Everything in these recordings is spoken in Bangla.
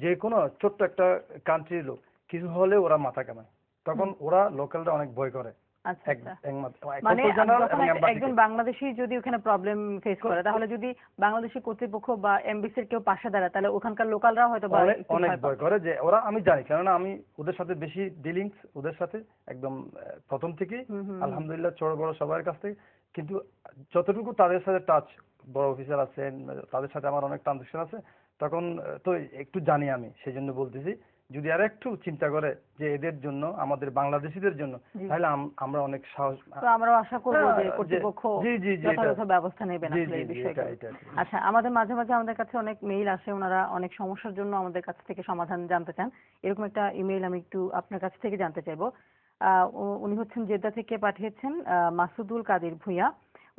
যে কোনো ছোট্ট একটা কান্ট্রির লোক কিছু হলে ওরা মাথা কামায়, তখন ওরা লোকালরা অনেক ভয় করে। আচ্ছা মানে যখন একজন একজন বাংলাদেশী যদি ওখানে প্রবলেম ফেস করে, তাহলে যদি বাংলাদেশি কর্তৃপক্ষ বা এমবিসির কেউ পাশে দাঁড়ায়, তাহলে ওখানকার লোকালরা হয়তো অনেক ভয় করে। যে ওরা, আমি জানি, কেননা আমি ওদের সাথে বেশি ডিলিংস, ওদের সাথে একদম প্রথম থেকে আলহামদুলিল্লাহ ছোট বড় সবার কাছ থেকে। কিন্তু যতটুকু তাদের সাথে টাচ, বড় অফিসার আছেন তাদের সাথে আমার অনেক ট্রানজাকশন আছে, তখন তো একটু জানি আমি, সেই জন্য বলতেছি যদি আর একটু চিন্তা করে যে এদের জন্য, আমাদের বাংলাদেশিদের জন্য, তাহলে আমরা অনেক সাহস, তো আমরাও আশা করব যে কর্তৃপক্ষ যথাযথ ব্যবস্থা নেবেন আসলে এই বিষয়টা। আচ্ছা, আমাদের মাঝে মাঝে আমাদের কাছে অনেক মেইল আসে, ওনারা অনেক সমস্যার জন্য আমাদের কাছ থেকে সমাধান জানতে চান। এরকম একটা ইমেইল আমি একটু আপনার কাছ থেকে জানতে চাইবো। উনি হচ্ছেন জেদ্দা থেকে পাঠিয়েছেন, মাসুদুল কাদের ভূঁইয়া।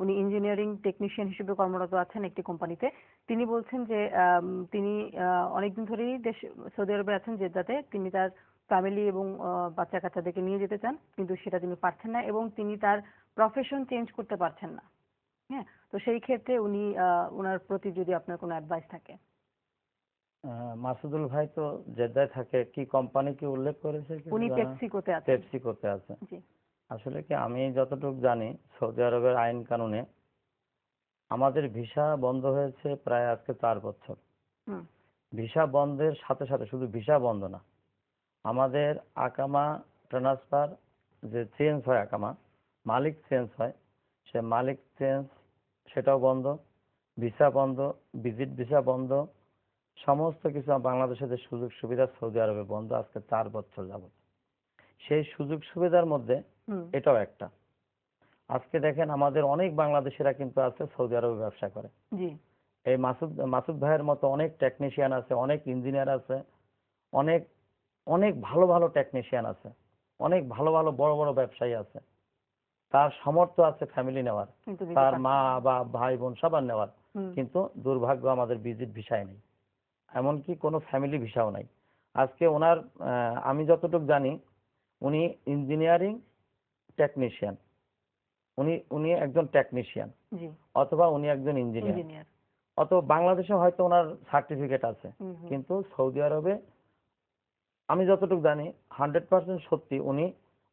উনি ইঞ্জিনিয়ারিং টেকনিশিয়ান হিসেবে কর্মরত আছেন একটি কোম্পানিতে। তিনি বলছেন যে তিনি অনেকদিন ধরেই সৌদি আরবে আছেন জেদ্দাতে। তিনি তার ফ্যামিলি এবং বাচ্চা কাচ্চাদেরকে নিয়ে যেতে চান, কিন্তু সেটা তিনি পারছেন না এবং তিনি তার প্রফেশন চেঞ্জ করতে পারছেন না। হ্যাঁ, তো সেই ক্ষেত্রে উনি ওনার প্রতি যদি আপনার কোনো অ্যাডভাইস থাকে। মাসুদুল ভাই তো জেদ্দায় থাকে, কি কোম্পানি কি উল্লেখ করেছে? উনি পেপসিকোতে আছেন। পেপসিকোতে আছে। জি। আসলে কি, আমি যতটুকু জানি সৌদি আরবের আইন কানুনে আমাদের ভিসা বন্ধ হয়েছে প্রায় আজকে 4 বছর। ভিসা বন্ধের সাথে সাথে শুধু ভিসা বন্ধ না, আমাদের আকামা ট্রান্সফার যে চেঞ্জ হয়, আকামা মালিক চেঞ্জ হয়, সে মালিক চেঞ্জ সেটাও বন্ধ, ভিসা বন্ধ, ভিজিট ভিসা বন্ধ, সমস্ত কিছু বাংলাদেশের যে সুযোগ সুবিধা সৌদি আরবে বন্ধ আজকে 4 বছর যাবত। সেই সুযোগ সুবিধার মধ্যে এটাও একটা। আজকে দেখেন আমাদের অনেক বাংলাদেশিরা কিন্তু আছে সৌদি আরবে ব্যবসা করে। এই মাসুদ ভাইয়ের মতো অনেক টেকনিশিয়ান আছে, অনেক ইঞ্জিনিয়ার আছে, অনেক অনেক ভালো ভালো টেকনিশিয়ান আছে, অনেক ভালো ভালো বড় বড় ব্যবসায়ী আছে। তার সামর্থ্য আছে ফ্যামিলি নেওয়ার, তার মা বা ভাই বোন সবার নেওয়ার, কিন্তু দুর্ভাগ্য আমাদের ভিজিট ভিসায় নেই, এমনকি কোনো ফ্যামিলি ভিসাও নাই। আজকে ওনার, আমি যতটুকু জানি উনি ইঞ্জিনিয়ারিং টেকনিশিয়ান, উনি একজন টেকনিশিয়ান অথবা উনি একজন ইঞ্জিনিয়ার, অথবা বাংলাদেশে হয়তো ওনার সার্টিফিকেট আছে, কিন্তু সৌদি আরবে আমি যতটুকু জানি 100% সত্যি উনি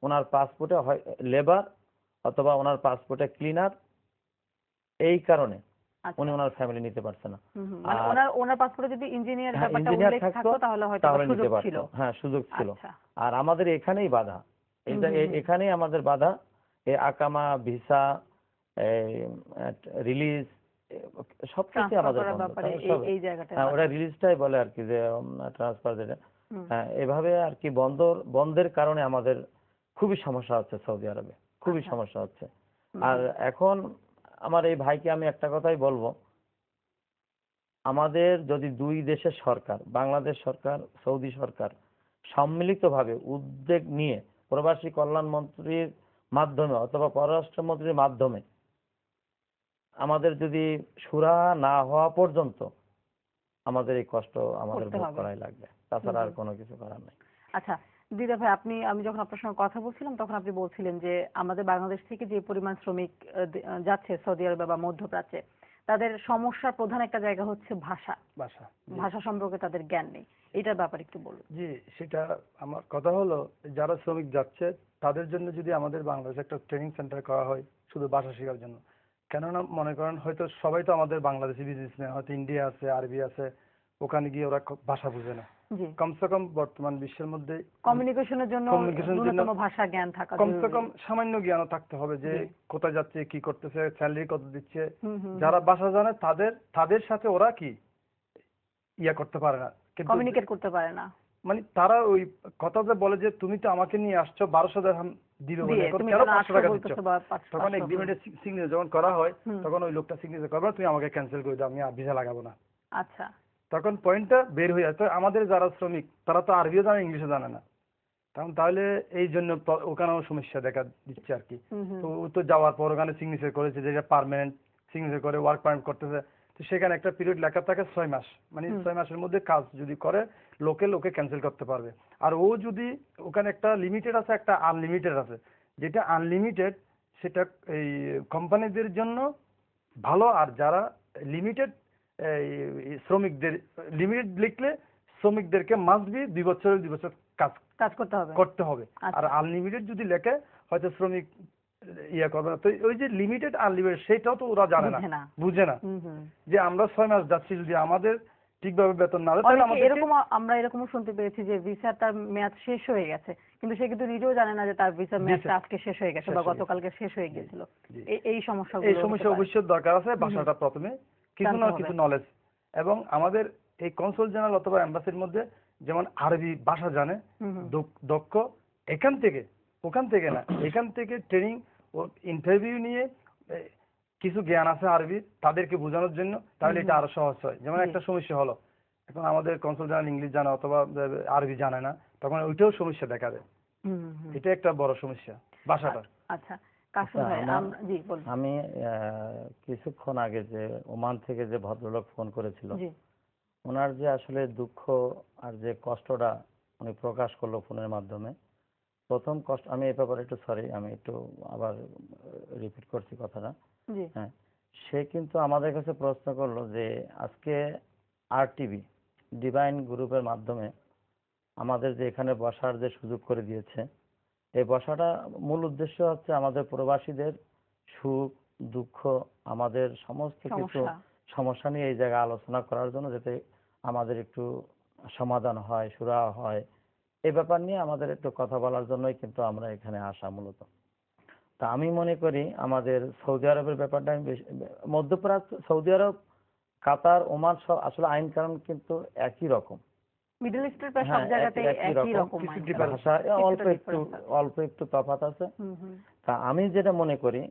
ওনার পাসপোর্টে হয় লেবার অথবা ওনার পাসপোর্টে ক্লিনার, এই কারণে উনি ওনার ফ্যামিলি নিতে পারছে না। মানে ওনার পাসপোর্টে যদি ইঞ্জিনিয়ার ব্যাপারটা উল্লেখ থাকতো তাহলে হয়তো সুযোগ ছিল। হ্যাঁ, সুযোগ ছিল। আর আমাদের এখানেই বাধা, এখানেই আমাদের বাধা, এই আকামা, ভিসা, রিলিজ সবকিছু আমাদের এই জায়গাটা, ওরা রিলিজটাই বলে আর কি, যে ট্রান্সফার যেটা, হ্যাঁ, এভাবে আর কি বন্ধের কারণে আমাদের খুবই সমস্যা হচ্ছে সৌদি আরবে, খুবই সমস্যা হচ্ছে। আর এখন আমার এই ভাইকে আমি একটা কথাই বলবো, আমাদের যদি দুই দেশের সরকার, বাংলাদেশ সরকার, সৌদি সরকার সম্মিলিতভাবে উদ্যোগ নিয়ে প্রবাসী কল্যাণ মন্ত্রীর মাধ্যমে অথবা পররাষ্ট্রমন্ত্রীর মাধ্যমে আমাদের যদি সুরা না হওয়া পর্যন্ত আমাদের এই কষ্ট আমাদের ভোগ করাই লাগবে, তাছাড়া আর কোনো কিছু করার নাই। আচ্ছা দিদা ভাই, আমি যখন আপনার সঙ্গে কথা বলছিলাম তখন আপনি বলছিলেন যে আমাদের বাংলাদেশ থেকে যে পরিমাণ শ্রমিক যাচ্ছে সৌদি আরবে বা মধ্যপ্রাচ্যে, তাদের সমস্যার প্রধান একটা জায়গা হচ্ছে ভাষা সম্পর্কে তাদের জ্ঞান নেই। এটার ব্যাপারে একটু বলুন। জি, সেটা আমার কথা হলো, যারা শ্রমিক যাচ্ছে তাদের জন্য যদি আমাদের বাংলাদেশে একটা ট্রেনিং সেন্টার করা হয় শুধু ভাষা শেখার জন্য, কেননা মনে করেন হয়তো সবাই তো আমাদের বাংলাদেশি বিজনেসম্যান, হয়তো ইন্ডিয়া আছে, আরবি আছে, ওখানে গিয়ে ওরা ভাষা বুঝে না। কমসে কম বর্তমান বিশ্বের মধ্যে কমিউনিকেশনের জন্য ন্যূনতম ভাষা জ্ঞান থাকা, কমসে কম সামান্য জ্ঞানও থাকতে হবে, যে কোথায় যাচ্ছে, কি করতেছে, স্যালারি কত দিচ্ছে। যারা ভাষা জানে তাদের সাথে ওরা কি ইয়া করতে পারে না, কমিউনিকেট করতে পারে না। মানে তারা ওই কথা যে বলে যে তুমি তো আমাকে নিয়ে আসছো 1200 দিরহাম দিবে বলে, কেন 500 টাকা দিচ্ছ। তখন এগ্রিমেন্টের সিগনেচার যখন করা হয় তখন ওই লোকটা সিগনেচার করবে, তুমি আমাকে ক্যান্সেল করে দাও, আমি ভিসা লাগাবো না। আচ্ছা, তখন পয়েন্টটা বের হয়ে যায়। তো আমাদের যারা শ্রমিক তারা তো আরবিও জানে, ইংলিশও জানে না, তখন তাহলে এই জন্য ওখানেও সমস্যা দেখা দিচ্ছে আর কি। তো ও তো যাওয়ার পর ওখানে সিগনেচার করেছে, যেটা পার্মানেন্ট সিগনেচার করে ওয়ার্ক পারমিট করতেছে, তো সেখানে একটা পিরিয়ড লেখা থাকে 6 মাস, মানে 6 মাসের মধ্যে কাজ যদি করে লোকে ক্যান্সেল করতে পারবে। আর ও যদি ওখানে একটা লিমিটেড আছে, একটা আনলিমিটেড আছে, যেটা আনলিমিটেড সেটা এই কোম্পানিদের জন্য ভালো, আর যারা লিমিটেড শ্রমিকদের লিমিটেড লিখলে শ্রমিকদেরকে মাস্ট বি 2 বছরের 2 বছর কাজ করতে হবে। আর আনলিমিটেড যদি লেখে হয়তো শ্রমিক করবে না। তো ওই যে লিমিটেড আনলিমিটেড সেটাও তো ওরা জানে না, বুঝে না যে আমরা 6 মাস যাচ্ছি, যদি আমাদের ঠিকভাবে বেতন না দেয় তাহলে আমাদের আমরা এরকমও শুনতে পেয়েছি যে ভিসার তার মেয়াদ শেষ হয়ে গেছে, কিন্তু সে কিন্তু নিজেও জানে না যে তার ভিসার মেয়াদটা আজকে শেষ হয়ে গেছে বা গতকালকে শেষ হয়ে গিয়েছিল। এই সমস্যা অবশ্যই দরকার আছে ভাষাটা প্রথমে কিছু না কিছু নলেজ, এবং আমাদের এই কনসুল জেনারেল অথবা এম্বাসির মধ্যে যেমন আরবি ভাষা জানে দক্ষ, এখান থেকে ওখান থেকে না, এখান থেকে ট্রেনিং ও ইন্টারভিউ নিয়ে কিছু জ্ঞান আছে আরবি তাদেরকে বোঝানোর জন্য, তাহলে এটা আরো সহজ হয়। যেমন একটা সমস্যা হলো এখন আমাদের কনসুল জেনারেল ইংলিশ জানে অথবা আরবি জানে না, তখন ওইটাও সমস্যা দেখা দেয়। এটা একটা বড় সমস্যা ভাষাটা। আচ্ছা কাশিম ভাই, জি বলুন। আমি কিছুক্ষণ আগে যে ওমান থেকে যে ভদ্রলোক ফোন করেছিল, ওনার যে আসলে দুঃখ আর যে কষ্টটা উনি প্রকাশ করলো ফোনের মাধ্যমে, প্রথম কষ্ট আমি এই ব্যাপারে একটু সরি, আমি একটু আবার রিপিট করছি কথাটা। হ্যাঁ, সে কিন্তু আমাদের কাছে প্রশ্ন করলো যে আজকে RTV ডিভাইন গ্রুপের মাধ্যমে আমাদের যে এখানে বসার যে সুযোগ করে দিয়েছে, এই বসাটা মূল উদ্দেশ্য হচ্ছে আমাদের প্রবাসীদের সুখ দুঃখ, আমাদের সমস্ত কিছু সমস্যা নিয়ে এই জায়গায় আলোচনা করার জন্য, যাতে আমাদের একটু সমাধান হয়, সুরাহা হয়, এই ব্যাপার নিয়ে আমাদের একটু কথা বলার জন্যই কিন্তু আমরা এখানে আসা মূলত। তা আমি মনে করি আমাদের সৌদি আরবের ব্যাপারটা মধ্যপ্রাচ্য, সৌদি আরব, কাতার, ওমান সব আসলে আইন কানুন কিন্তু একই রকম, মিডল ইস্টের প্রায় সব জায়গাতেই একই রকম, ভাষা অল্প একটু তফাৎ আছে। তা আমি যেটা মনে করি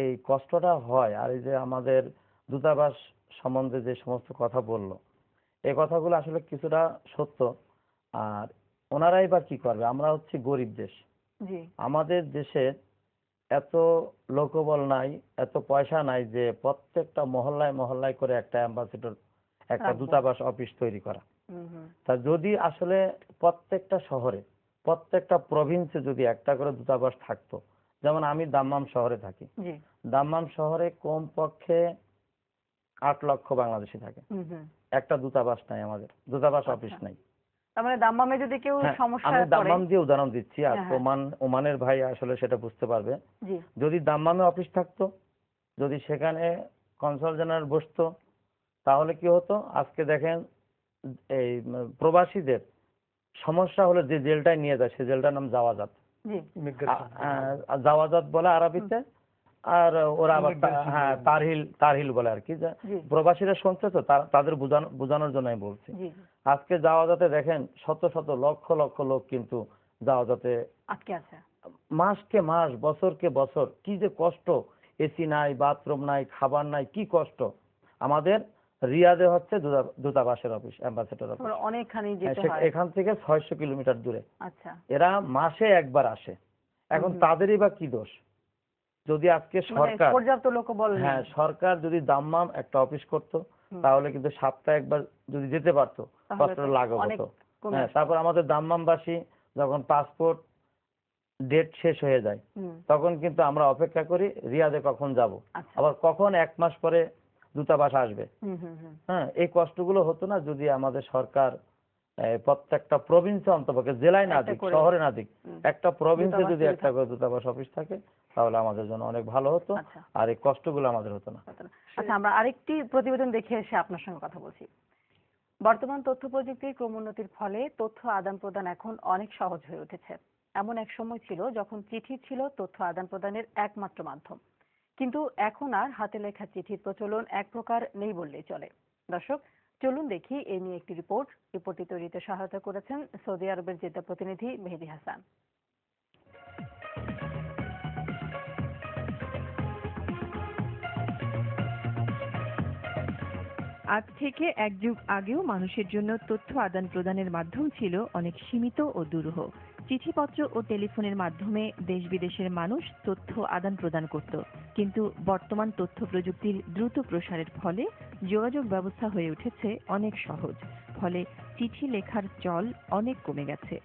এই কষ্টটা হয়, আর এই যে আমাদের দূতাবাস সম্বন্ধে যে সমস্ত কথা বললো, এই কথাগুলো আসলে কিছুটা সত্য। আর ওনারাই বা কি করবে, আমরা হচ্ছে গরিব দেশ, আমাদের দেশে এত লোকবল নাই, এত পয়সা নাই যে প্রত্যেকটা মহল্লায় মহল্লায় করে একটা অ্যাম্বাসেডর, একটা দূতাবাস অফিস তৈরি করা। তা যদি আসলে প্রত্যেকটা শহরে, প্রত্যেকটা প্রভিন্সে যদি একটা করে দূতাবাস থাকতো, যেমন আমি দাম্মাম শহরে থাকি, দাম্মাম শহরে কমপক্ষে 8 লক্ষ বাংলাদেশি থাকে, একটা দূতাবাস নাই, আমাদের দূতাবাস অফিস নাই। মানে দাম্মামে যদি কেউ সমস্যা আমি দাম্মাম দিয়ে উদাহরণ দিচ্ছি, আর ওমানের ভাই আসলে সেটা বুঝতে পারবে। যদি দাম্মামে অফিস থাকতো, যদি সেখানে কনসাল জেনারেল বসতো, তাহলে কি হতো, আজকে দেখেন এই প্রবাসীদের সমস্যা হলে যে জেলটায় নিয়ে যায়, সে জেলটার নাম জাওয়াজাত, জাওয়াজাত বলে আরবিতে, আর ওরা আবার তারহিল বলে আর কি। প্রবাসীরা শুনছে তো, তাদের বোঝানোর জন্য আমি বলছি। আজকে জাওয়াজাতে দেখেন শত শত লক্ষ লক্ষ লোক কিন্তু জাওয়াজাতে আটকে আছে, মাসকে মাস, বছরকে বছর, কি যে কষ্ট, এসি নাই, বাথরুম নাই, খাবার নাই, কি কষ্ট। আমাদের রিয়াদে হচ্ছে দূতাবাসের অফিস, অ্যাম্বাসেডর অফিস, অনেকখানি যেতে হয়, এখান থেকে 600 কিলোমিটার দূরে। আচ্ছা, এরা মাসে একবার আসে। এখন তাদেরই বা কি দোষ? যদি আজকে সরকার পর্যাপ্ত লোকবল, হ্যাঁ, সরকার যদি দাম্মাম একটা অফিস করতো, তাহলে কিন্তু সপ্তাহে একবার যদি যেতে পারতো, কষ্টটা লাঘব হতো। হ্যাঁ, তারপর আমাদের দাম্মামবাসী যখন পাসপোর্ট ডেট শেষ হয়ে যায়, তখন কিন্তু আমরা অপেক্ষা করি রিয়াদে কখন যাব, আবার কখন 1 মাস পরে দূতাবাস আসবে। হ্যাঁ, এই কষ্টগুলো হতো না যদি আমাদের সরকার প্রত্যেকটা প্রভিন্সে, অন্তপক্ষে জেলায় না দিক, শহরে না দিক, একটা প্রভিন্সে যদি একটা করে দূতাবাস অফিস থাকে, তাহলে আমাদের জন্য অনেক ভালো হতো, আর এই কষ্টগুলো আমাদের হতো না। আচ্ছা, আমরা আরেকটি প্রতিবেদন দেখে এসে আপনার সঙ্গে কথা বলছি। বর্তমান তথ্য প্রযুক্তির ক্রমোন্নতির ফলে তথ্য আদান প্রদান এখন অনেক সহজ হয়ে উঠেছে। এমন এক সময় ছিল যখন চিঠি ছিল তথ্য আদান প্রদানের একমাত্র মাধ্যম, কিন্তু এখন আর হাতে লেখা চিঠির প্রচলন এক প্রকার নেই বললেই চলে। দর্শক, চলুন দেখি এ নিয়ে একটি রিপোর্ট। রিপোর্টটি তৈরিতে সহায়তা করেছেন সৌদি আরবের জেদ্দা প্রতিনিধি মেহেদি হাসান। আজ থেকে এক যুগ আগেও মানুষের জন্য তথ্য আদান প্রদানের মাধ্যম ছিল অনেক সীমিত ও দুরূহ। চিঠিপত্র ও টেলিফোনের মাধ্যমে দেশ বিদেশের মানুষ তথ্য আদান প্রদান করত, কিন্তু বর্তমান তথ্য প্রযুক্তির দ্রুত প্রসারের ফলে যোগাযোগ ব্যবস্থা হয়ে উঠেছে অনেক সহজ। ফলে চিঠি লেখার চল অনেক কমে গেছে।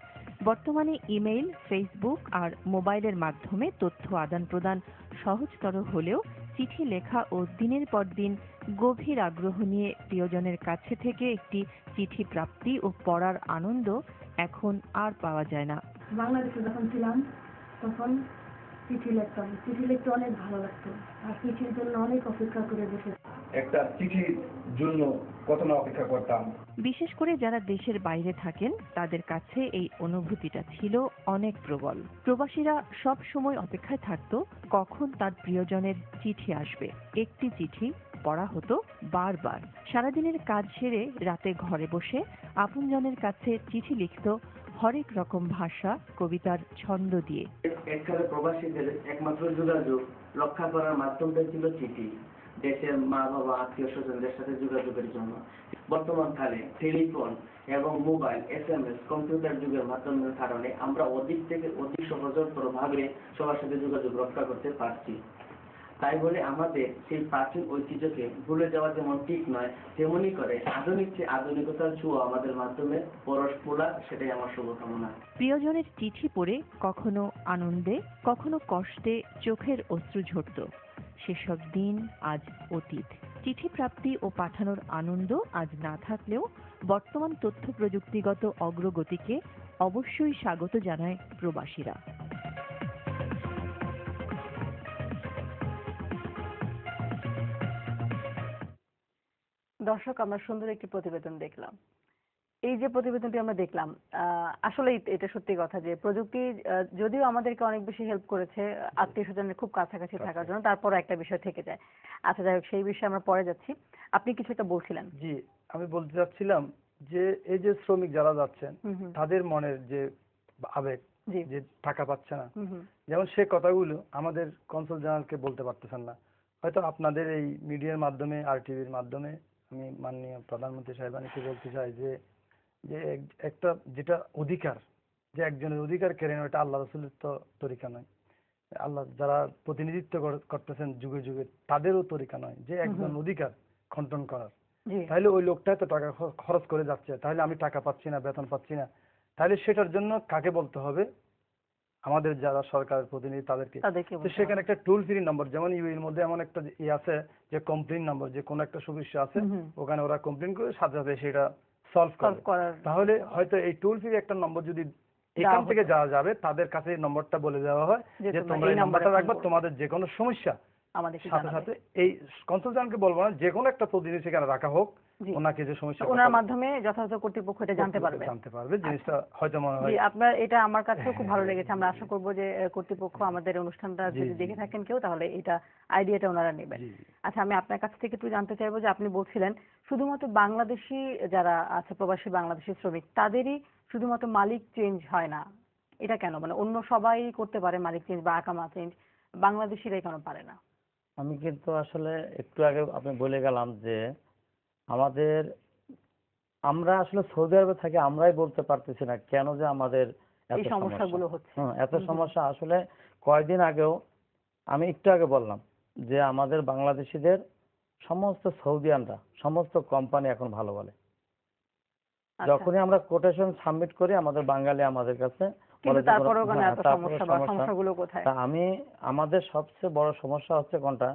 বর্তমানে ইমেইল, ফেসবুক আর মোবাইলের মাধ্যমে তথ্য আদান প্রদান সহজতর হলেও চিঠি লেখা ও দিনের পর দিন গভীর আগ্রহ নিয়ে প্রিয়জনের কাছে থেকে একটি চিঠি প্রাপ্তি ও পড়ার আনন্দ এখন আর পাওয়া যায় না। বাংলাদেশে যখন ছিলাম তখন চিঠি লিখতাম, চিঠি লিখতে অনেক ভালো লাগতো, আর চিঠির জন্য অনেক অপেক্ষা করে বসে একটা চিঠির জন্য কত না অপেক্ষা করতাম। বিশেষ করে যারা দেশের বাইরে থাকেন তাদের কাছে এই অনুভূতিটা ছিল অনেক প্রবল। প্রবাসীরা সব সময় অপেক্ষায় থাকতো কখন তার প্রিয়জনের চিঠি আসবে। একটি চিঠি পড়া হতো বারবার। সারাদিনের কাজ সেরে রাতে ঘরে বসে আপনজনের কাছে চিঠি লিখত হরেক রকম ভাষা, কবিতার ছন্দ দিয়ে। এককালে প্রবাসীদের একমাত্র যোগাযোগ রক্ষা করার মাধ্যমটা ছিল চিঠি, দেশের মা বাবা আত্মীয় স্বজনদের সাথে যোগাযোগের জন্য। বর্তমান কালে টেলিফোন এবং মোবাইল, SMS, কম্পিউটার যুগের মাধ্যমের কারণে আমরা অধিক থেকে অধিক সহজতর ভাবে সবার সাথে যোগাযোগ রক্ষা করতে পারছি। তাই বলে আমাদের সেই প্রাচীন ঐতিহ্যকে ভুলে যাওয়া যেমন ঠিক নয়, তেমনি করে আধুনিকতার ছোঁয়া আমাদের মাধ্যমে পরশ ফোলা, সেটাই আমার শুভকামনা। প্রিয়জনের চিঠি পড়ে কখনো আনন্দে, কখনো কষ্টে চোখের অশ্রু ঝরত। সেসব দিন আজ অতীত। চিঠি প্রাপ্তি ও পাঠানোর আনন্দ আজ না থাকলেও বর্তমান তথ্য প্রযুক্তিগত অগ্রগতিকে অবশ্যই স্বাগত জানায় প্রবাসীরা। দর্শক, আমরা সুন্দর একটি প্রতিবেদন দেখলাম। এই যে প্রতিবেদনটি আমরা দেখলাম, আসলে এটা সত্যি কথা যে প্রযুক্তি যদিও আমাদেরকে অনেক বেশি হেল্প করেছে আত্মীয় স্বজনের খুব কাছাকাছি থাকার জন্য, তারপরও একটা বিষয় থেকে যায়। আচ্ছা, যাই হোক, সেই বিষয়ে আমরা পরে যাচ্ছি। আপনি কিছু একটা বলছিলেন। জি, আমি বলতে চাচ্ছিলাম যে এই যে শ্রমিক যারা যাচ্ছেন তাদের মনের যে আবেগ, যে টাকা পাচ্ছে না, যেমন সে কথাগুলো আমাদের কনসাল জেনারেলকে বলতে পারতেছেন না। হয়তো আপনাদের এই মিডিয়ার মাধ্যমে, RTVর মাধ্যমে আমি মাননীয় প্রধানমন্ত্রী সাহেবানীকে বলতে চাই যে একটা যেটা অধিকার, যে একজনের অধিকার কেড়ে নেওয়া, এটা আল্লাহ রাসূলের তো তরিকা নয়। আল্লাহ যারা প্রতিনিধিত্ব করতেছেন যুগে যুগে, তাদেরও তরিকা নয় যে একজন অধিকার খণ্ডন করার। তাহলে ওই লোকটা তো টাকা খরচ করে যাচ্ছে, তাহলে আমি টাকা পাচ্ছি না, বেতন পাচ্ছি না, তাহলে সেটার জন্য কাকে বলতে হবে? আমাদের যারা সরকারের প্রতিনিধি তাদেরকে। তো সেখানে একটা টোল ফ্রি নম্বর, যেমন ইউএর মধ্যে এমন একটা আছে যে কমপ্লেইন নম্বর, যে কোনো একটা সমস্যা আছে ওখানে ওরা কমপ্লেইন করে সাথে সাথে সেটা সলভ করে। তাহলে হয়তো এই টোল ফ্রি একটা নম্বর যদি এখান থেকে যাওয়া যাবে, তাদের কাছে এই নম্বরটা বলে দেওয়া হয় যে তোমরা এই নাম্বারটা রাখবা, তোমাদের যে কোনো সমস্যা সাথে সাথে এই কনসালটেন্টকে বলবো না, যে কোনো একটা প্রতিনিধি সেখানে রাখা হোক, ওনাকে যে সমস্যা, ওনার মাধ্যমে যথাযথ কর্তৃপক্ষ এটা জানতে পারবে জিনিসটা। হয়তো মনে হয় আপনার এটা আমার কাছেও খুব ভালো লেগেছে। আমরা আশা করব যে কর্তৃপক্ষ আমাদের অনুষ্ঠানটা যদি দেখে থাকেন কেউ, তাহলে এটা আইডিয়াটা ওনারা নেবেন। আচ্ছা, আমি আপনার কাছ থেকে একটু জানতে চাইবো যে আপনি বলছিলেন শুধুমাত্র বাংলাদেশি যারা আছে, প্রবাসী বাংলাদেশি শ্রমিক, তাদেরই শুধুমাত্র মালিক চেঞ্জ হয় না, এটা কেন? মানে অন্য সবাই করতে পারে মালিক চেঞ্জ বা আকামা চেঞ্জ, বাংলাদেশিরাই কেন পারে না? আমি কিন্তু আসলে একটু আগে আপনি বলে গেলাম যে আমরা আসলে সৌদি আরবে থাকি, আমরাই বলতে পারতেছি না কেন যে আমাদের এত সমস্যাগুলো হচ্ছে। এত সমস্যা আসলে কয়েকদিন আগেও আমি একটু আগে বললাম যে আমাদের বাংলাদেশিদের সমস্ত সৌদিয়ানরা, সমস্ত কোম্পানি এখন ভালো বলে। যখনই আমরা কোটেশন সাবমিট করি, আমাদের বাঙালি আমাদের কাছে আমাদের সবচেয়ে বড় সমস্যা হচ্ছে কোনটা?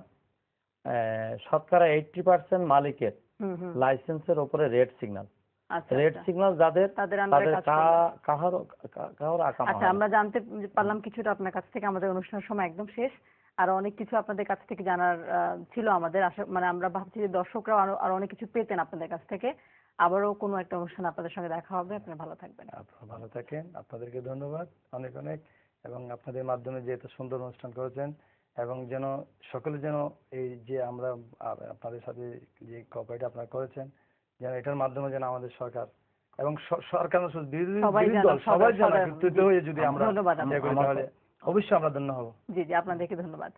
শতকরা 80% মালিকের লাইসেন্সের উপরে রেড সিগন্যাল। রেড সিগন্যাল যাদের, তাদের কারোর আকামা। আচ্ছা, আমরা জানতে পারলাম কিছুটা আপনার কাছ থেকে। আমাদের অনুষ্ঠানের সময় একদম শেষ। আর অনেক কিছু আপনাদের কাছ থেকে জানার ছিল আমাদের। মানে আমরা ভাবছি যে দর্শকরাও আরো অনেক কিছু পেতেন আপনাদের কাছ থেকে। আবারও কোনো একটা অনুষ্ঠান আপনাদের সঙ্গে দেখা হবে। আপনি ভালো থাকবেন। আপনারা ভালো থাকেন। আপনাদেরকে ধন্যবাদ অনেক অনেক। এবং আপনাদের মাধ্যমে যে এত সুন্দর অনুষ্ঠান করেছেন, এবং যেন সকলে যেন এই যে আমরা আপনাদের সাথে যে কোঅপারেট আপনারা করেছেন, যেন এটার মাধ্যমে যেন আমাদের সরকার এবং সরকার বিরোধী দল সবাই যেন একত্রিত হয়ে যদি আমরা তাহলে অবশ্যই আমরা ধন্য হব। জি জি, আপনাদেরকে ধন্যবাদ।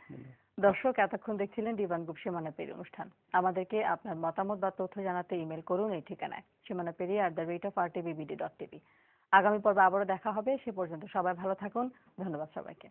দর্শক, এতক্ষণ দেখছিলেন ডিভান গ্রুপ সীমানা পেরিয়ে অনুষ্ঠান। আমাদেরকে আপনার মতামত বা তথ্য জানাতে ইমেল করুন এই ঠিকানায় simanaperia@rtbbd.tv। আগামী পর্বে আবারও দেখা হবে। সে পর্যন্ত সবাই ভালো থাকুন। ধন্যবাদ সবাইকে।